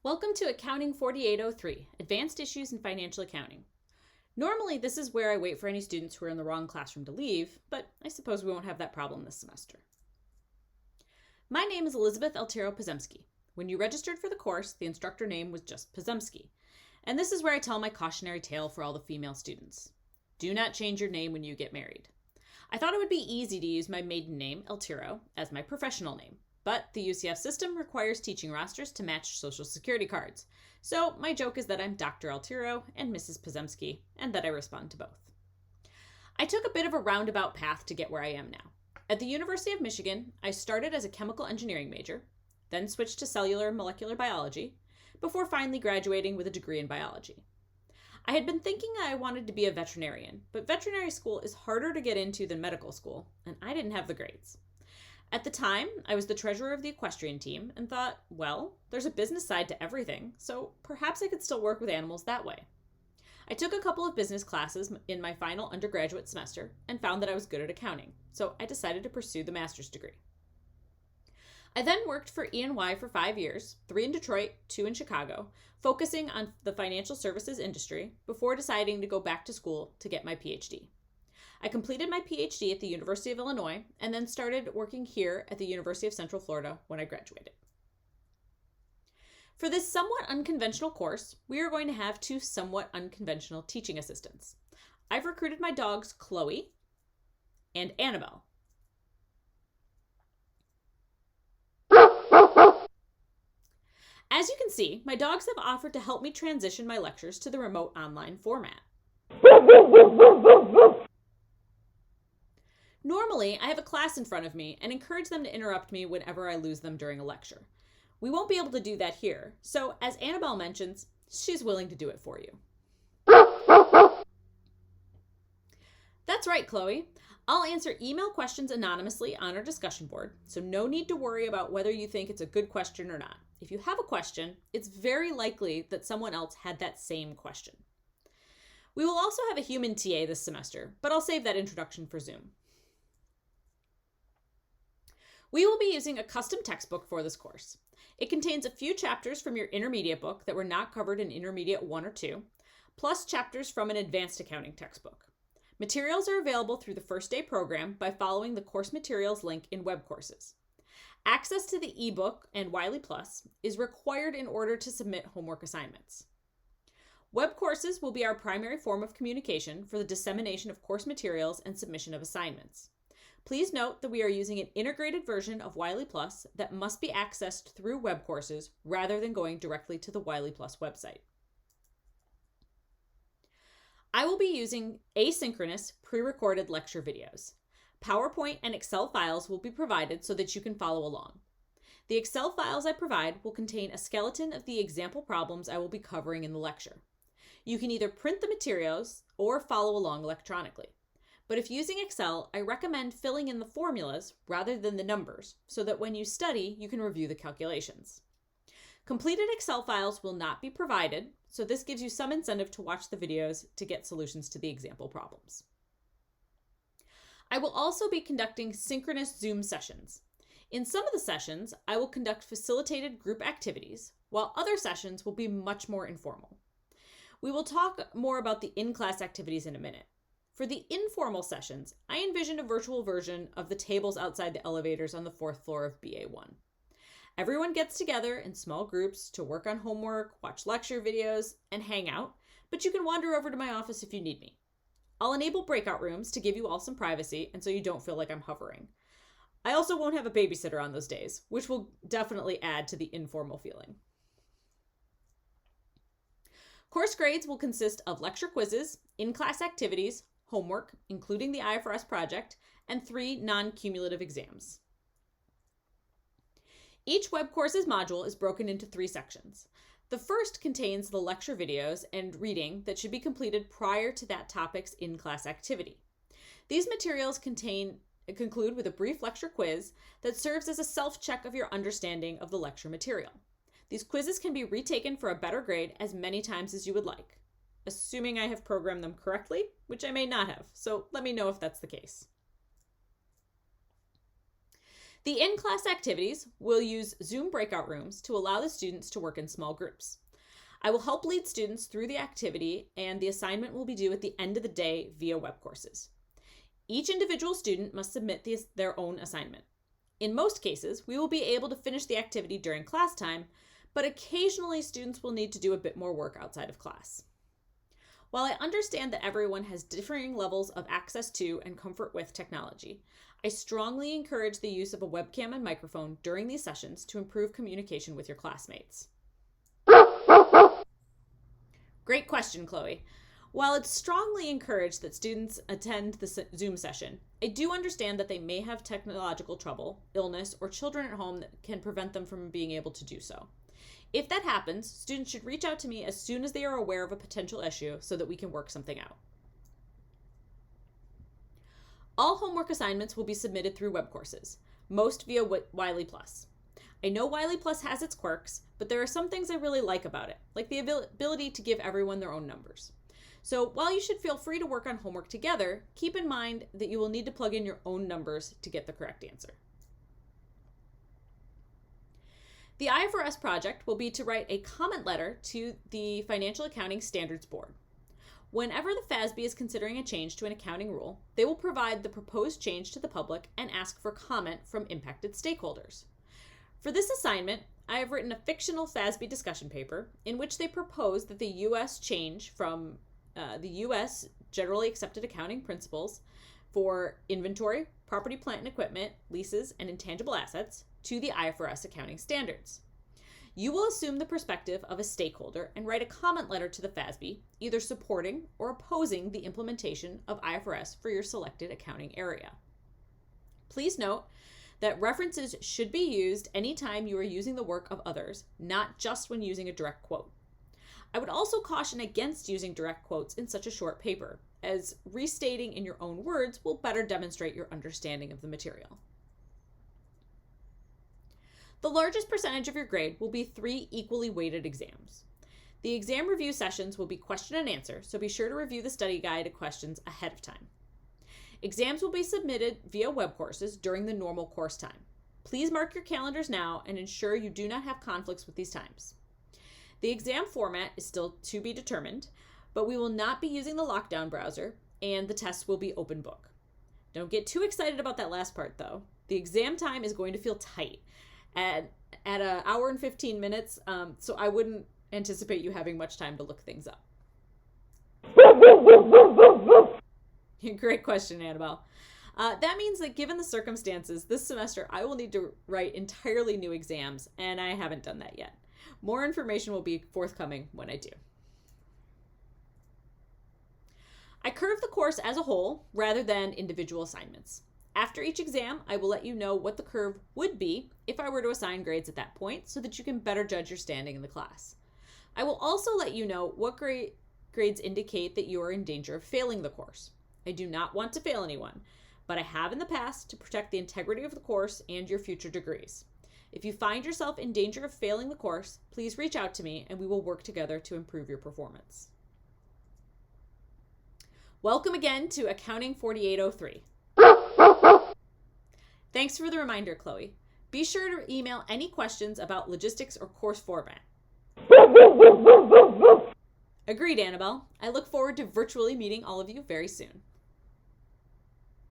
Welcome to Accounting 4803, Advanced Issues in Financial Accounting. Normally, this is where I wait for any students who are in the wrong classroom to leave, but I suppose we won't have that problem this semester. My name is Elizabeth Altero Pozemski. When you registered for the course, the instructor name was just Pozemski. And this is where I tell my cautionary tale for all the female students. Do not change your name when you get married. I thought it would be easy to use my maiden name, Altero, as my professional name. But the UCF system requires teaching rosters to match social security cards. So my joke is that I'm Dr. Altero and Mrs. Pozemski, and that I respond to both. I took a bit of a roundabout path to get where I am now. At the University of Michigan, I started as a chemical engineering major, then switched to cellular and molecular biology, before finally graduating with a degree in biology. I had been thinking I wanted to be a veterinarian, but veterinary school is harder to get into than medical school, and I didn't have the grades. At the time, I was the treasurer of the equestrian team and thought, well, there's a business side to everything, so perhaps I could still work with animals that way. I took a couple of business classes in my final undergraduate semester and found that I was good at accounting, so I decided to pursue the master's degree. I then worked for E&Y for 5 years, 3 in Detroit, 2 in Chicago, focusing on the financial services industry before deciding to go back to school to get my Ph.D. I completed my Ph.D. at the University of Illinois and then started working here at the University of Central Florida when I graduated. For this somewhat unconventional course, we are going to have 2 somewhat unconventional teaching assistants. I've recruited my dogs Chloe and Annabelle. As you can see, my dogs have offered to help me transition my lectures to the remote online format. Normally, I have a class in front of me and encourage them to interrupt me whenever I lose them during a lecture. We won't be able to do that here, so as Annabelle mentions, she's willing to do it for you. That's right, Chloe. I'll answer email questions anonymously on our discussion board, so no need to worry about whether you think it's a good question or not. If you have a question, it's very likely that someone else had that same question. We will also have a human TA this semester, but I'll save that introduction for Zoom. We will be using a custom textbook for this course. It contains a few chapters from your intermediate book that were not covered in intermediate 1 or 2, plus chapters from an advanced accounting textbook. Materials are available through the First Day program by following the course materials link in web courses. Access to the ebook and Wiley Plus is required in order to submit homework assignments. Web courses will be our primary form of communication for the dissemination of course materials and submission of assignments. Please note that we are using an integrated version of Wiley Plus that must be accessed through web courses rather than going directly to the Wiley Plus website. I will be using asynchronous pre-recorded lecture videos. PowerPoint and Excel files will be provided so that you can follow along. The Excel files I provide will contain a skeleton of the example problems I will be covering in the lecture. You can either print the materials or follow along electronically. But if using Excel, I recommend filling in the formulas rather than the numbers so that when you study, you can review the calculations. Completed Excel files will not be provided, so this gives you some incentive to watch the videos to get solutions to the example problems. I will also be conducting synchronous Zoom sessions. In some of the sessions, I will conduct facilitated group activities, while other sessions will be much more informal. We will talk more about the in-class activities in a minute. For the informal sessions, I envision a virtual version of the tables outside the elevators on the 4th floor of BA1. Everyone gets together in small groups to work on homework, watch lecture videos, and hang out, but you can wander over to my office if you need me. I'll enable breakout rooms to give you all some privacy and so you don't feel like I'm hovering. I also won't have a babysitter on those days, which will definitely add to the informal feeling. Course grades will consist of lecture quizzes, in-class activities, homework, including the IFRS project, and 3 non-cumulative exams. Each web course's module is broken into 3 sections. The first contains the lecture videos and reading that should be completed prior to that topic's in-class activity. These materials conclude with a brief lecture quiz that serves as a self-check of your understanding of the lecture material. These quizzes can be retaken for a better grade as many times as you would like, assuming I have programmed them correctly, which I may not have, so let me know if that's the case. The in-class activities will use Zoom breakout rooms to allow the students to work in small groups. I will help lead students through the activity, and the assignment will be due at the end of the day via web courses. Each individual student must submit their own assignment. In most cases, we will be able to finish the activity during class time, but occasionally students will need to do a bit more work outside of class. While I understand that everyone has differing levels of access to and comfort with technology, I strongly encourage the use of a webcam and microphone during these sessions to improve communication with your classmates. Great question, Chloe. While it's strongly encouraged that students attend the Zoom session, I do understand that they may have technological trouble, illness, or children at home that can prevent them from being able to do so. If that happens, students should reach out to me as soon as they are aware of a potential issue so that we can work something out. All homework assignments will be submitted through web courses, most via Wiley+. I know Wiley+ has its quirks, but there are some things I really like about it, like the ability to give everyone their own numbers. So while you should feel free to work on homework together, keep in mind that you will need to plug in your own numbers to get the correct answer. The IFRS project will be to write a comment letter to the Financial Accounting Standards Board. Whenever the FASB is considering a change to an accounting rule, they will provide the proposed change to the public and ask for comment from impacted stakeholders. For this assignment, I have written a fictional FASB discussion paper in which they propose that the U.S. change from the U.S. Generally Accepted Accounting Principles for inventory, property, plant, and equipment, leases, and intangible assets to the IFRS accounting standards. You will assume the perspective of a stakeholder and write a comment letter to the FASB, either supporting or opposing the implementation of IFRS for your selected accounting area. Please note that references should be used anytime you are using the work of others, not just when using a direct quote. I would also caution against using direct quotes in such a short paper, as restating in your own words will better demonstrate your understanding of the material. The largest percentage of your grade will be 3 equally weighted exams. The exam review sessions will be question and answer, so be sure to review the study guide questions ahead of time. Exams will be submitted via web courses during the normal course time. Please mark your calendars now and ensure you do not have conflicts with these times. The exam format is still to be determined, but we will not be using the lockdown browser, and the tests will be open book. Don't get too excited about that last part, though. The exam time is going to feel tight at an hour and 15 minutes, so I wouldn't anticipate you having much time to look things up. Great question, Annabelle. That means that given the circumstances, this semester I will need to write entirely new exams, and I haven't done that yet. More information will be forthcoming when I do. I curve the course as a whole rather than individual assignments. After each exam, I will let you know what the curve would be if I were to assign grades at that point so that you can better judge your standing in the class. I will also let you know what grades indicate that you are in danger of failing the course. I do not want to fail anyone, but I have in the past to protect the integrity of the course and your future degrees. If you find yourself in danger of failing the course, please reach out to me and we will work together to improve your performance. Welcome again to Accounting 4803. Thanks for the reminder, Chloe. Be sure to email any questions about logistics or course format. Agreed, Annabelle. I look forward to virtually meeting all of you very soon.